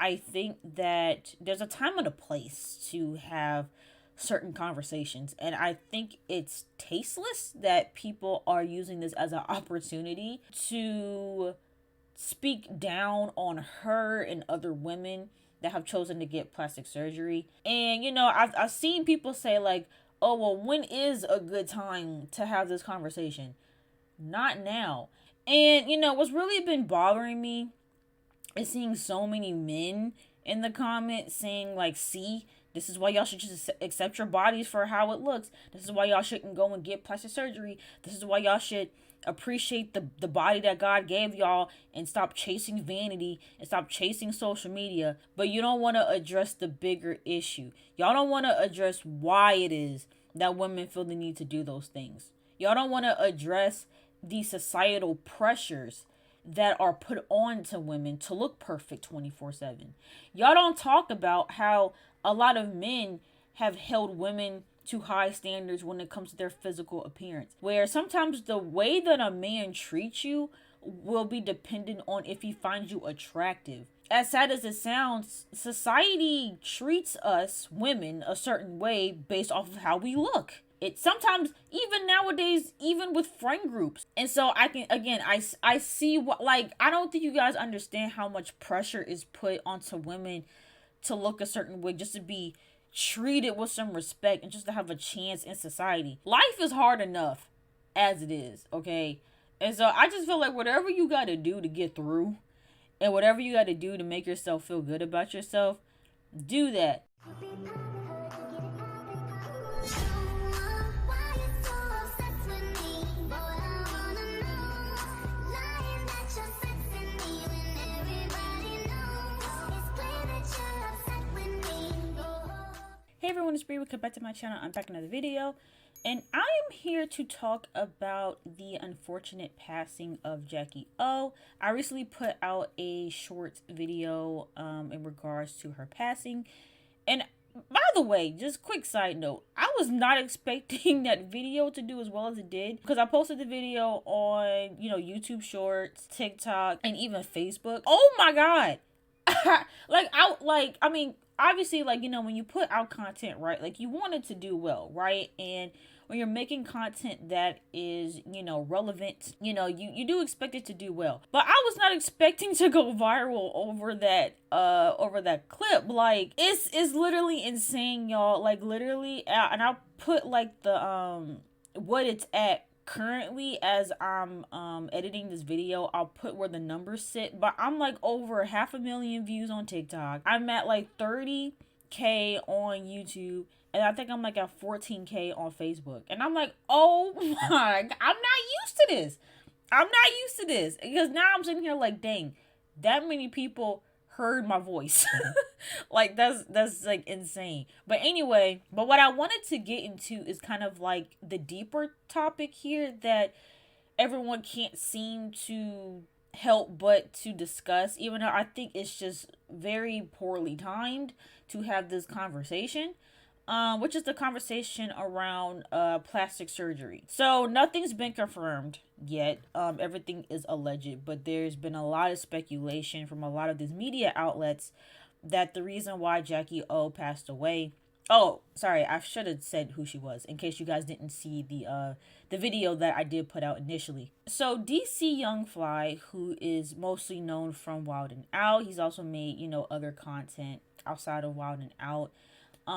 I think that there's a time and a place to have certain conversations. And I think it's tasteless that people are using this as an opportunity to speak down on her and other women that have chosen to get plastic surgery. And, I've seen people say, like, oh, well, when is a good time to have this conversation? Not now. And, what's really been bothering me is seeing so many men in the comments saying, like, see, this is why y'all should just accept your bodies for how it looks. This is why y'all shouldn't go and get plastic surgery. This is why y'all should appreciate the body that God gave y'all and stop chasing vanity and stop chasing social media. But you don't want to address the bigger issue. Y'all don't want to address why it is that women feel the need to do those things. Y'all don't want to address the societal pressures that are put on to women to look perfect 24/7. Y'all don't talk about how a lot of men have held women to high standards when it comes to their physical appearance, where sometimes the way that a man treats you will be dependent on if he finds you attractive. As sad as it sounds, society treats us women a certain way based off of how we look. It sometimes, even nowadays, even with friend groups. And so I can, again, I see what, like, I don't think you guys understand how much pressure is put onto women to look a certain way, just to be treated with some respect and just to have a chance in society. Life is hard enough as it is, okay? And so I just feel like whatever you got to do to get through and whatever you got to do to make yourself feel good about yourself, do that. Hey everyone, it's Bree. Welcome back to my channel. I'm back in another video, and I am here to talk about the unfortunate passing of Jacky Oh. I recently put out a short video in regards to her passing, and by the way, just quick side note, I was not expecting that video to do as well as it did, because I posted the video on, YouTube Shorts, TikTok, and even Facebook. Oh my god. Obviously, when you put out content, right, like, you want it to do well, right? And when you're making content that is, relevant, you do expect it to do well. But I was not expecting to go viral over that clip. Like, it's literally insane, y'all. Like, literally, and I'll put, like, the, what it's at currently as I'm editing this video. I'll put where the numbers sit, but I'm like over 500,000 views on TikTok. I'm at like 30K on YouTube, and I think I'm like at 14K on Facebook. And I'm like, oh my god, I'm not used to this. Because now I'm sitting here like, dang, that many people heard my voice. Like, that's like insane. But anyway, what I wanted to get into is kind of like the deeper topic here that everyone can't seem to help but to discuss, even though I think it's just very poorly timed to have this conversation. Which is the conversation around plastic surgery. So nothing's been confirmed yet. Everything is alleged, but there's been a lot of speculation from a lot of these media outlets that the reason why Jacky Oh passed away. Oh, sorry, I should have said who she was in case you guys didn't see the video that I did put out initially. So dcyoungfly, who is mostly known from Wild 'N Out, he's also made, other content outside of Wild 'N Out.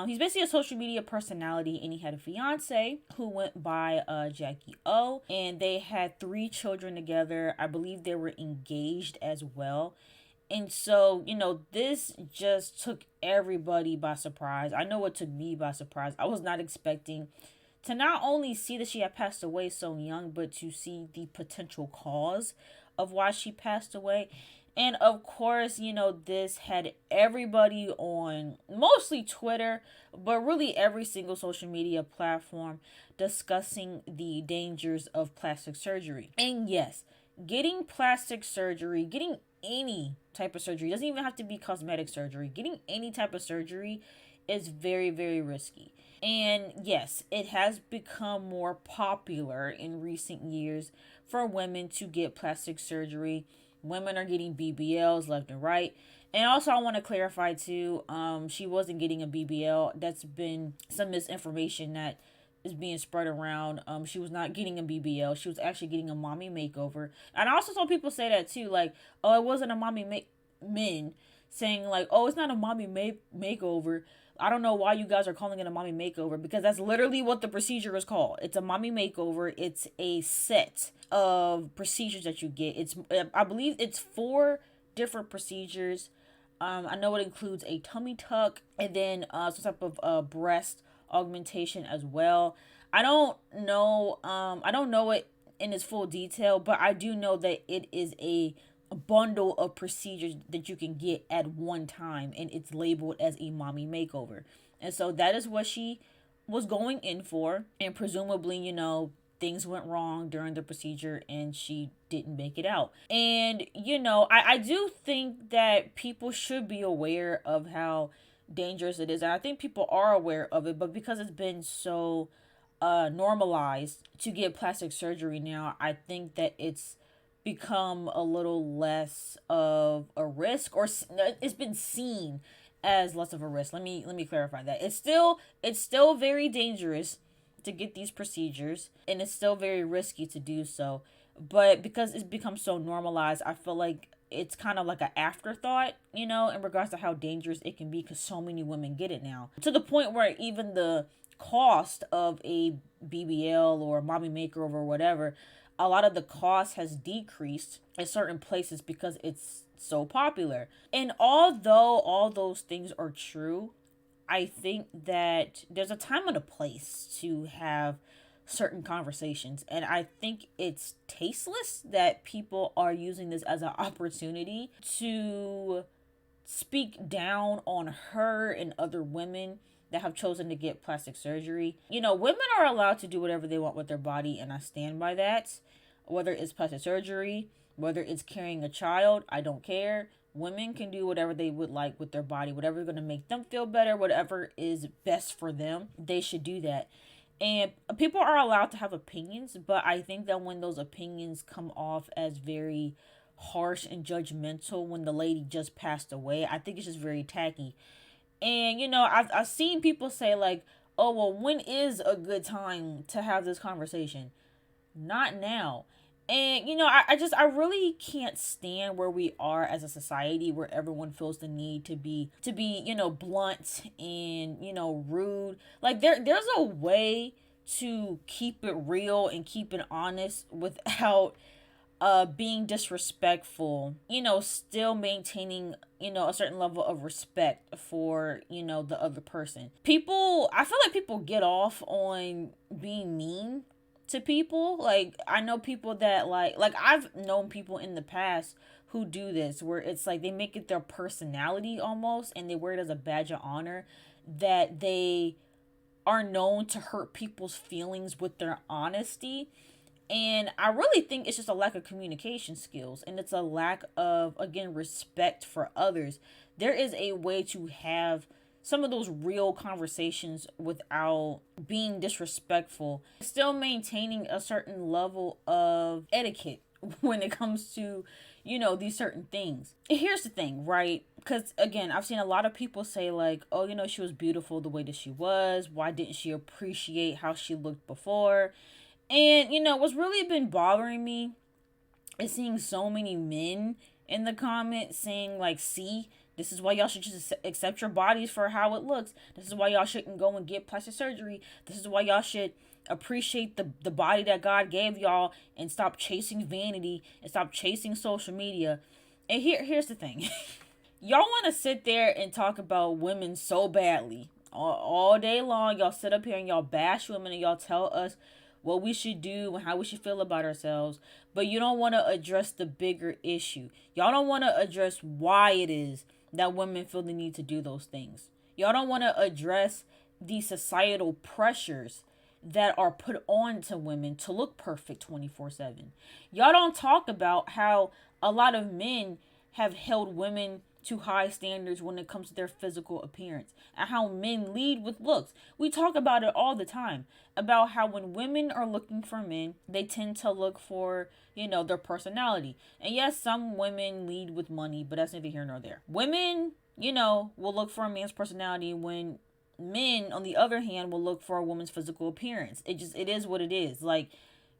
He's basically a social media personality, and he had a fiance who went by Jacky Oh, and they had 3 children together. I believe they were engaged as well. And so, this just took everybody by surprise. I know it took me by surprise. I was not expecting to not only see that she had passed away so young, but to see the potential cause of why she passed away. And of course, this had everybody on mostly Twitter, but really every single social media platform discussing the dangers of plastic surgery. And yes, getting plastic surgery, getting any type of surgery, doesn't even have to be cosmetic surgery, getting any type of surgery is very, very risky. And yes, it has become more popular in recent years for women to get plastic surgery. Women are getting BBLs left and right. And also, I want to clarify too. She wasn't getting a BBL. That's been some misinformation that is being spread around. She was not getting a BBL. She was actually getting a mommy makeover. And I also saw people say that too, like, oh, it wasn't a mommy men saying like, oh, it's not a mommy makeover. I don't know why you guys are calling it a mommy makeover, because that's literally what the procedure is called. It's a mommy makeover. It's a set of procedures that you get. It's I believe it's 4 different procedures. I know it includes a tummy tuck and then some type of breast augmentation as well. I don't know. I don't know it in its full detail, but I do know that it is a bundle of procedures that you can get at one time, and it's labeled as a mommy makeover. And so that is what she was going in for, and presumably, things went wrong during the procedure and she didn't make it out. And I do think that people should be aware of how dangerous it is, and I think people are aware of it, but because it's been so normalized to get plastic surgery now, I think that it's become a little less of a risk, or it's been seen as less of a risk. Let me clarify that. It's still very dangerous to get these procedures, and it's still very risky to do so. But because it's become so normalized, I feel like it's kind of like an afterthought, in regards to how dangerous it can be, because so many women get it now. To the point where even the cost of a BBL or mommy makeover or whatever, a lot of the cost has decreased in certain places because it's so popular. And although all those things are true, I think that there's a time and a place to have certain conversations. And I think it's tasteless that people are using this as an opportunity to speak down on her and other women that have chosen to get plastic surgery. Women are allowed to do whatever they want with their body, and I stand by that. Whether it's plastic surgery, whether it's carrying a child, I don't care. Women can do whatever they would like with their body, whatever is going to make them feel better, whatever is best for them, they should do that. And people are allowed to have opinions, but I think that when those opinions come off as very harsh and judgmental when the lady just passed away, I think it's just very tacky. And I've seen people say like, oh, well, when is a good time to have this conversation? Not now. And I really can't stand where we are as a society, where everyone feels the need to be blunt and rude. Like there's a way to keep it real and keep it honest without being disrespectful, still maintaining a certain level of respect for the other person. I feel like people get off on being mean to people. Like, I know people that like I've known people in the past who do this, where it's like they make it their personality almost, and they wear it as a badge of honor, that they are known to hurt people's feelings with their honesty. And I really think it's just a lack of communication skills, and it's a lack of, again, respect for others. There is a way to have some of those real conversations without being disrespectful, still maintaining a certain level of etiquette when it comes to, these certain things. Here's the thing, right? Because, again, I've seen a lot of people say, like, oh, she was beautiful the way that she was. Why didn't she appreciate how she looked before? And, what's really been bothering me is seeing so many men in the comments saying, like, see, this is why y'all should just accept your bodies for how it looks. This is why y'all shouldn't go and get plastic surgery. This is why y'all should appreciate the body that God gave y'all, and stop chasing vanity and stop chasing social media. And here's the thing. Y'all want to sit there and talk about women so badly. All day long, y'all sit up here and y'all bash women, and y'all tell us what we should do and how we should feel about ourselves, but you don't want to address the bigger issue. Y'all don't want to address why it is that women feel the need to do those things. Y'all don't want to address the societal pressures that are put on to women to look perfect 24/7. Y'all don't talk about how a lot of men have held women to high standards when it comes to their physical appearance, and how men lead with looks. We talk about it all the time about how when women are looking for men, they tend to look for, their personality. And yes, some women lead with money, but that's neither here nor there. Women, will look for a man's personality, when men, on the other hand, will look for a woman's physical appearance. It is what it is. Like,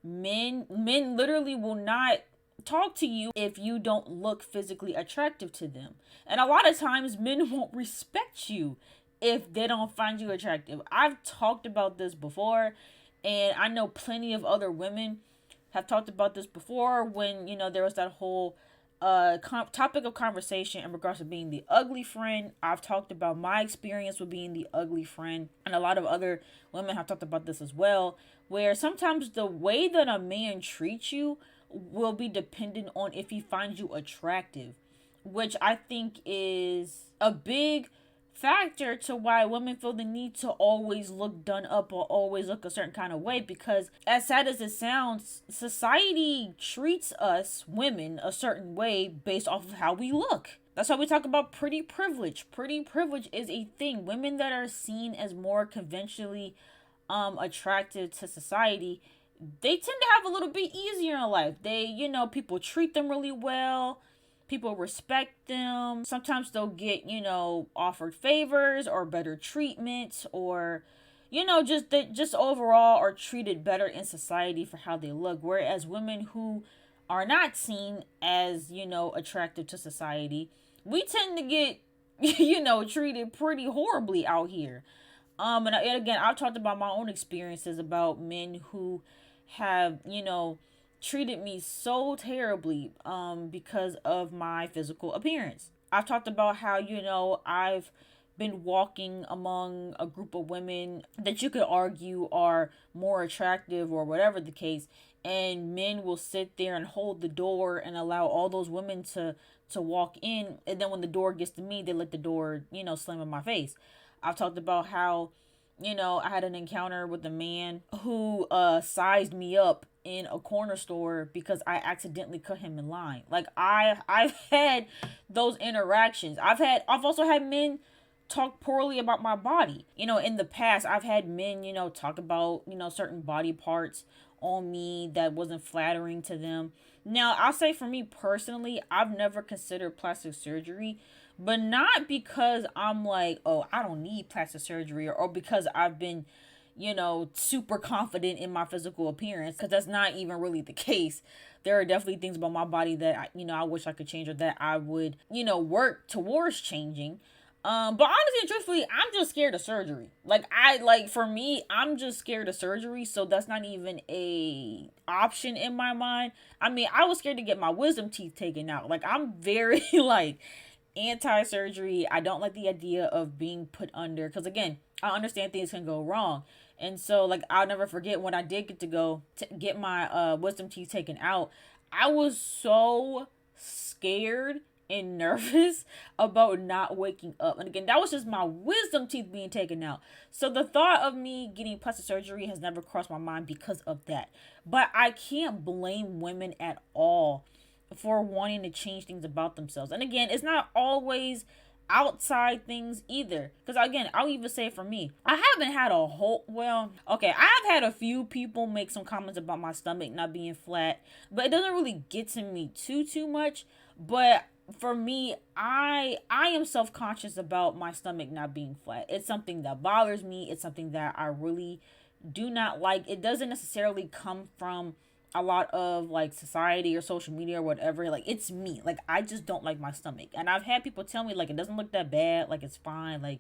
men literally will not talk to you if you don't look physically attractive to them. And a lot of times men won't respect you if they don't find you attractive. I've talked about this before, and I know plenty of other women have talked about this before, when there was that whole topic of conversation in regards to being the ugly friend. I've talked about my experience with being the ugly friend, and a lot of other women have talked about this as well, where sometimes the way that a man treats you will be dependent on if he finds you attractive, which I think is a big factor to why women feel the need to always look done up or always look a certain kind of way. Because as sad as it sounds, society treats us women a certain way based off of how we look. That's why we talk about pretty privilege. Pretty privilege is a thing. Women that are seen as more conventionally attractive to society, they tend to have a little bit easier in life. They, people treat them really well. People respect them. Sometimes they'll get, offered favors or better treatment, or, just overall are treated better in society for how they look. Whereas women who are not seen as, attractive to society, we tend to get, treated pretty horribly out here. And again, I've talked about my own experiences about men who have, treated me so terribly because of my physical appearance. I've talked about how, I've been walking among a group of women that you could argue are more attractive or whatever the case, and men will sit there and hold the door and allow all those women to walk in, and then when the door gets to me, they let the door, slam in my face. I've talked about how, I had an encounter with a man who sized me up in a corner store because I accidentally cut him in line. Like, I've had those interactions. I've also had men talk poorly about my body. In the past, I've had men, talk about, certain body parts on me that wasn't flattering to them. Now, I'll say for me personally, I've never considered plastic surgery, but not because I'm like, oh, I don't need plastic surgery, or because I've been, super confident in my physical appearance, because that's not even really the case. There are definitely things about my body that, I wish I could change, or that I would, work towards changing. But honestly and truthfully, I'm just scared of surgery. For me, I'm just scared of surgery, so that's not even a option in my mind. I mean, I was scared to get my wisdom teeth taken out. Like, I'm very, anti-surgery. I don't like the idea of being put under, because again, I understand things can go wrong. And so, I'll never forget when I did get to go to get my wisdom teeth taken out. I was so scared and nervous about not waking up. And again, that was just my wisdom teeth being taken out. So the thought of me getting plastic surgery has never crossed my mind because of that. But I can't blame women at all for wanting to change things about themselves. And again, it's not always outside things either. Because again, I'll even say for me, I haven't had I've had a few people make some comments about my stomach not being flat, but it doesn't really get to me too much. But for me, I am self-conscious about my stomach not being flat. It's something that bothers me. It's something that I really do not like. It doesn't necessarily come from a lot of society or social media or whatever. It's me. I just don't like my stomach. And I've had people tell me it doesn't look that bad, it's fine,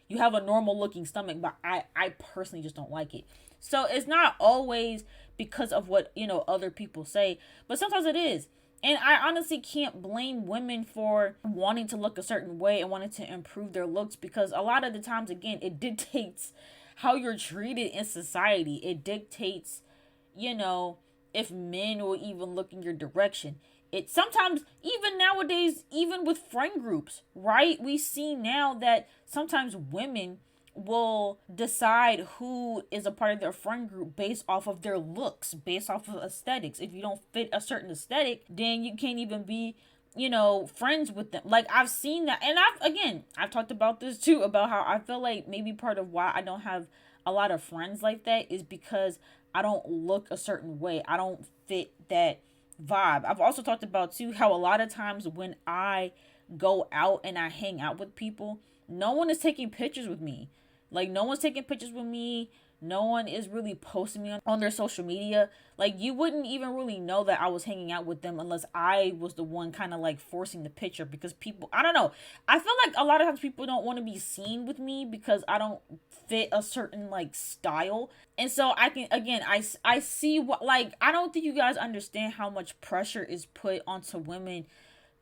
you have a normal looking stomach, but I personally just don't like it. So it's not always because of what other people say, but sometimes it is. And I honestly can't blame women for wanting to look a certain way and wanting to improve their looks, because a lot of the times, again, it dictates how you're treated in society. It dictates, if men will even look in your direction. It sometimes, even nowadays, even with friend groups, right? We see now that sometimes women will decide who is a part of their friend group based off of their looks, based off of aesthetics. If you don't fit a certain aesthetic, then you can't even be, friends with them. Like, I've seen that. And I've talked about this too, about how I feel like maybe part of why I don't have a lot of friends like that is because I don't look a certain way. I don't fit that vibe. I've also talked about too how a lot of times when I go out and I hang out with people, no one is taking pictures with me. Like, no one's taking pictures with me. No one is really posting me on their social media. Like, you wouldn't even really know that I was hanging out with them unless I was the one kind of like forcing the picture, because people, I don't know. I feel like a lot of times people don't want to be seen with me because I don't fit a certain like style. And so I can, again, I see what, like, I don't think you guys understand how much pressure is put onto women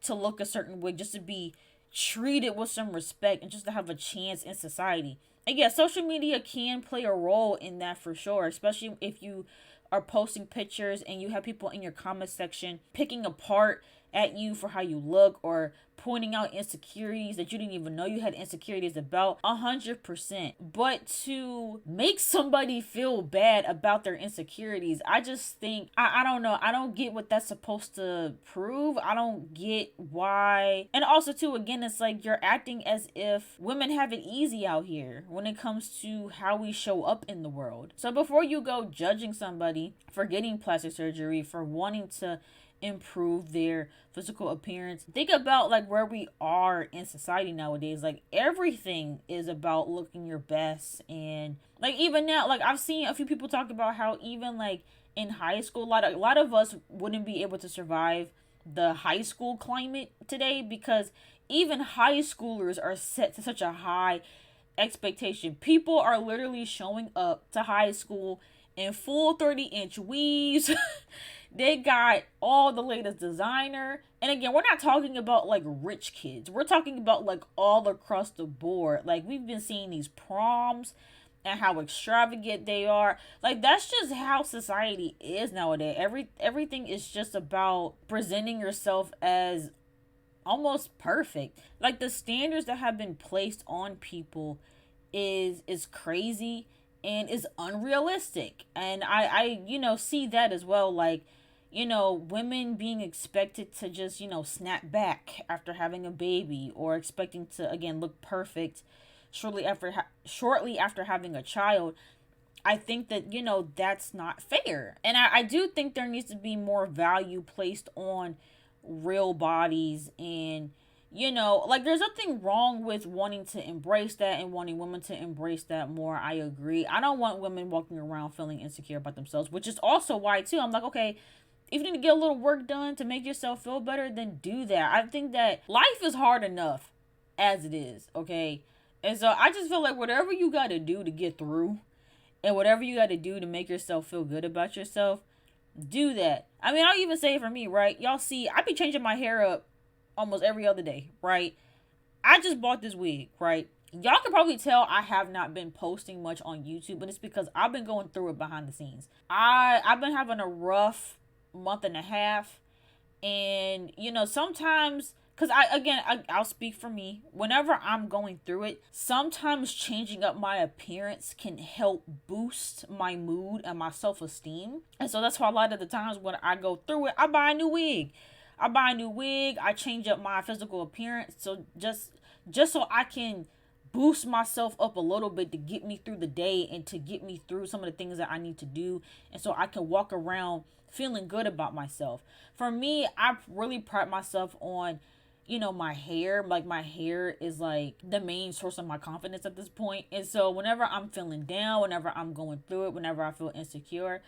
to look a certain way just to be treated with some respect and just to have a chance in society. And yeah, social media can play a role in that for sure, especially if you are posting pictures and you have people in your comment section picking apart at you for how you look, or pointing out insecurities that you didn't even know you had insecurities about. 100%. But to make somebody feel bad about their insecurities, I just think, I don't know, I don't get what that's supposed to prove. I don't get why. And also too, again, it's like you're acting as if women have it easy out here when it comes to how we show up in the world. So before you go judging somebody for getting plastic surgery, for wanting to improve their physical appearance, think about like where we are in society nowadays. Like, everything is about looking your best. And like, even now, like, I've seen a few people talk about how even like in high school, a lot of us wouldn't be able to survive the high school climate today, because even high schoolers are set to such a high expectation. People are literally showing up to high school in full 30-inch weaves. They got all the latest designer. And again, we're not talking about like rich kids. We're talking about like all across the board. Like, we've been seeing these proms and how extravagant they are. Like, that's just how society is nowadays. Everything is just about presenting yourself as almost perfect. Like, the standards that have been placed on people is crazy and is unrealistic. And I see that as well. Like, women being expected to just, snap back after having a baby, or expecting to, again, look perfect shortly after having a child. I think that, that's not fair. And I do think there needs to be more value placed on real bodies. And, like, there's nothing wrong with wanting to embrace that and wanting women to embrace that more. I agree. I don't want women walking around feeling insecure about themselves, which is also why, too, I'm like, okay, if you need to get a little work done to make yourself feel better, then do that. I think that life is hard enough as it is, okay? And so I just feel like whatever you got to do to get through, and whatever you got to do to make yourself feel good about yourself, do that. I mean, I'll even say it for me, right? Y'all see, I be changing my hair up almost every other day, right? I just bought this wig, right? Y'all can probably tell I have not been posting much on YouTube, but it's because I've been going through it behind the scenes. I've been having a rough month and a half, and sometimes, because I'll speak for me, whenever I'm going through it, sometimes changing up my appearance can help boost my mood and my self-esteem. And so that's why a lot of the times when I go through it, I buy a new wig. I change up my physical appearance, so just so I can boost myself up a little bit to get me through the day and to get me through some of the things that I need to do, and so I can walk around feeling good about myself. For me, I really pride myself on, my hair. Like, my hair is like the main source of my confidence at this point. And so whenever I'm feeling down, whenever I'm going through it, whenever I feel insecure,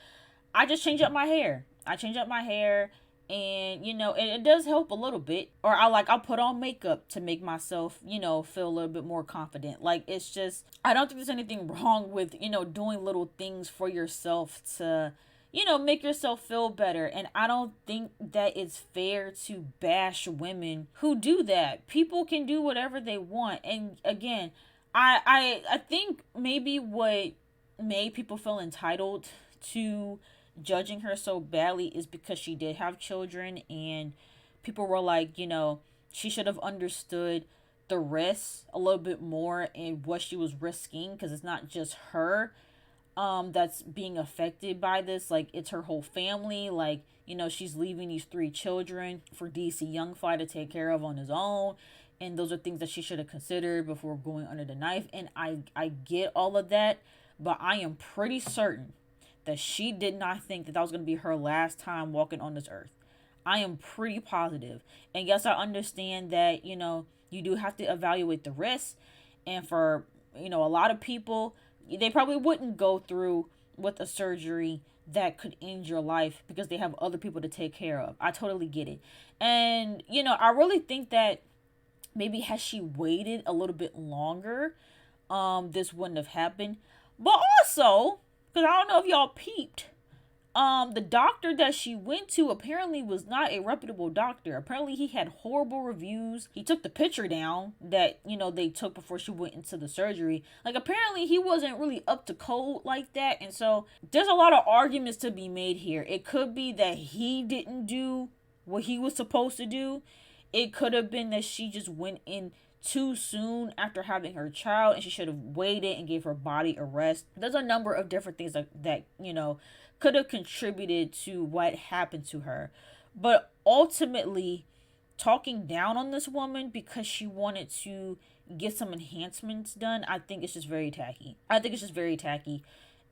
I just change up my hair. And it does help a little bit. Or I'll put on makeup to make myself, feel a little bit more confident. Like, it's just, I don't think there's anything wrong with, doing little things for yourself to, make yourself feel better. And I don't think that it's fair to bash women who do that. People can do whatever they want. And again, I think maybe what made people feel entitled to judging her so badly is because she did have children, and people were like, she should have understood the risks a little bit more and what she was risking, because it's not just her that's being affected by this. Like, it's her whole family. Like, she's leaving these 3 children for dcyoungfly to take care of on his own, and those are things that she should have considered before going under the knife. And I get all of that, but I am pretty certain that she did not think that was going to be her last time walking on this earth. I am pretty positive. And yes, I understand that, you do have to evaluate the risks. And for, a lot of people, they probably wouldn't go through with a surgery that could end your life because they have other people to take care of. I totally get it. And, I really think that maybe had she waited a little bit longer, this wouldn't have happened. But also, because I don't know if y'all peeped, the doctor that she went to apparently was not a reputable doctor. Apparently he had horrible reviews. He took the picture down that, they took before she went into the surgery. Like, apparently he wasn't really up to code like that. And so there's a lot of arguments to be made here. It could be that he didn't do what he was supposed to do. It could have been that she just went in too soon after having her child and she should have waited and gave her body a rest. There's a number of different things that could have contributed to what happened to her. But ultimately, talking down on this woman because she wanted to get some enhancements done, I think it's just very tacky.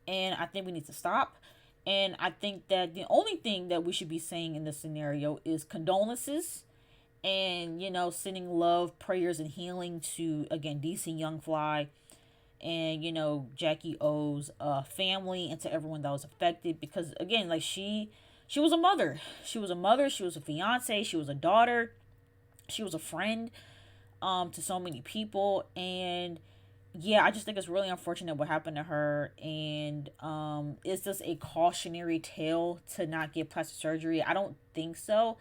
And I think we need to stop. And I think that the only thing that we should be saying in this scenario is condolences and, sending love, prayers, and healing to, again, dcyoungfly and, Jacky Oh's family, and to everyone that was affected. Because, again, like, she was a mother. She was a fiance, she was a daughter, she was a friend to so many people. And yeah, I just think it's really unfortunate what happened to her. And is this a cautionary tale to not get plastic surgery? I don't think so.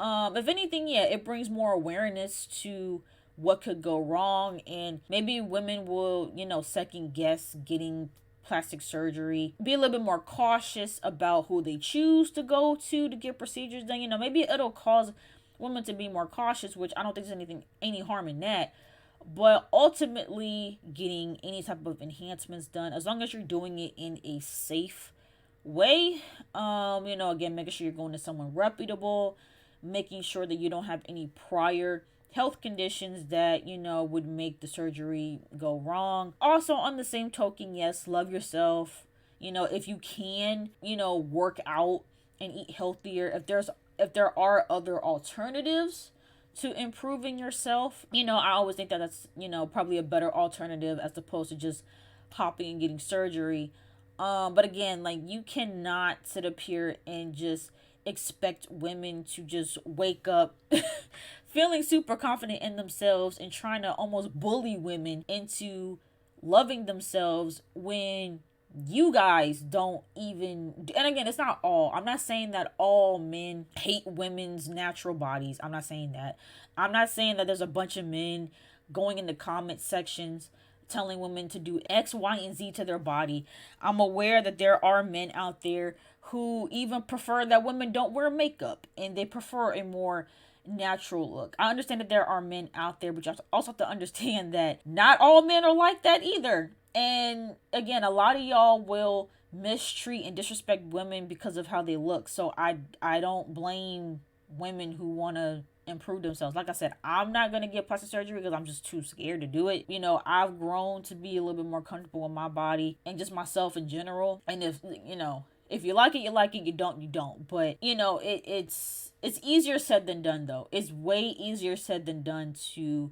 If anything, yeah, it brings more awareness to what could go wrong, and maybe women will, second guess getting plastic surgery, be a little bit more cautious about who they choose to go to get procedures done. Maybe it'll cause women to be more cautious, which I don't think there's any harm in that. But ultimately, getting any type of enhancements done, as long as you're doing it in a safe way, again, making sure you're going to someone reputable, making sure that you don't have any prior health conditions that, would make the surgery go wrong. Also, on the same token, yes, love yourself. If you can, work out and eat healthier. If there are other alternatives to improving yourself, I always think that that's, probably a better alternative as opposed to just popping and getting surgery. But again, like, you cannot sit up here and just expect women to just wake up feeling super confident in themselves and trying to almost bully women into loving themselves when you guys don't even. And again, it's not all. I'm not saying that all men hate women's natural bodies. I'm not saying that. I'm not saying that there's a bunch of men going in the comment sections telling women to do X, Y, and Z to their body. I'm aware that there are men out there who even prefer that women don't wear makeup and they prefer a more natural look. I understand that there are men out there, but you also have to understand that not all men are like that either. And again, a lot of y'all will mistreat and disrespect women because of how they look. So I don't blame women who want to improve themselves. Like I said, I'm not going to get plastic surgery because I'm just too scared to do it. I've grown to be a little bit more comfortable with my body and just myself in general. And if you like it, you like it. You don't, you don't. But, it's easier said than done, though. It's way easier said than done to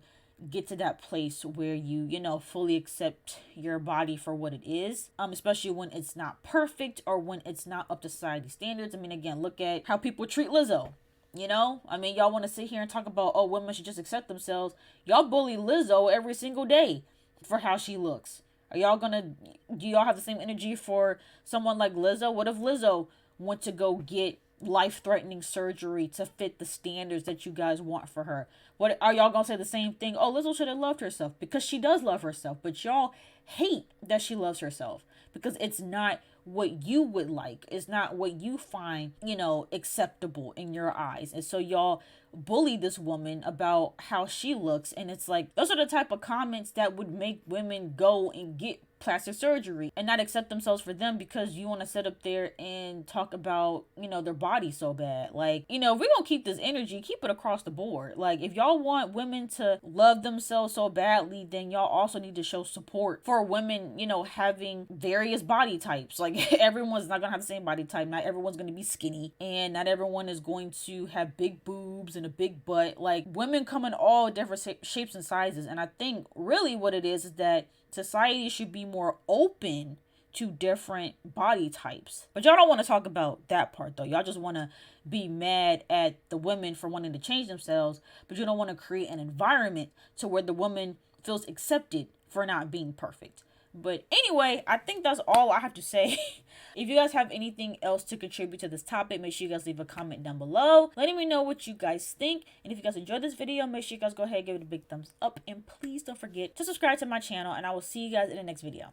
get to that place where you fully accept your body for what it is, especially when it's not perfect or when it's not up to society standards. I mean, again, look at how people treat Lizzo. Y'all want to sit here and talk about, oh, women should just accept themselves. Y'all bully Lizzo every single day for how she looks. Do y'all have the same energy for someone like Lizzo? What if Lizzo went to go get life-threatening surgery to fit the standards that you guys want for her? What are y'all gonna say the same thing? Oh, Lizzo should have loved herself, because she does love herself, but y'all hate that she loves herself because it's not what you would like. It's not what you find, you know, acceptable in your eyes. And so y'all bully this woman about how she looks, and it's like those are the type of comments that would make women go and get plastic surgery and not accept themselves for them because you want to sit up there and talk about, you know, their body so bad. Like, you know, if we're gonna keep this energy, keep it across the board. Like, if y'all want women to love themselves so badly, then y'all also need to show support for women, you know, having various body types. Like, everyone's not gonna have the same body type. Not everyone's gonna be skinny, and not everyone is going to have big boobs and a big butt. Like, women come in all different shapes and sizes, and I think really what it is that society should be more open to different body types. But y'all don't want to talk about that part though. Y'all just want to be mad at the women for wanting to change themselves, but you don't want to create an environment to where the woman feels accepted for not being perfect. But anyway, I think that's all I have to say. If you guys have anything else to contribute to this topic, make sure you guys leave a comment down below, letting me know what you guys think. And if you guys enjoyed this video, make sure you guys go ahead and give it a big thumbs up. And please don't forget to subscribe to my channel. And I will see you guys in the next video.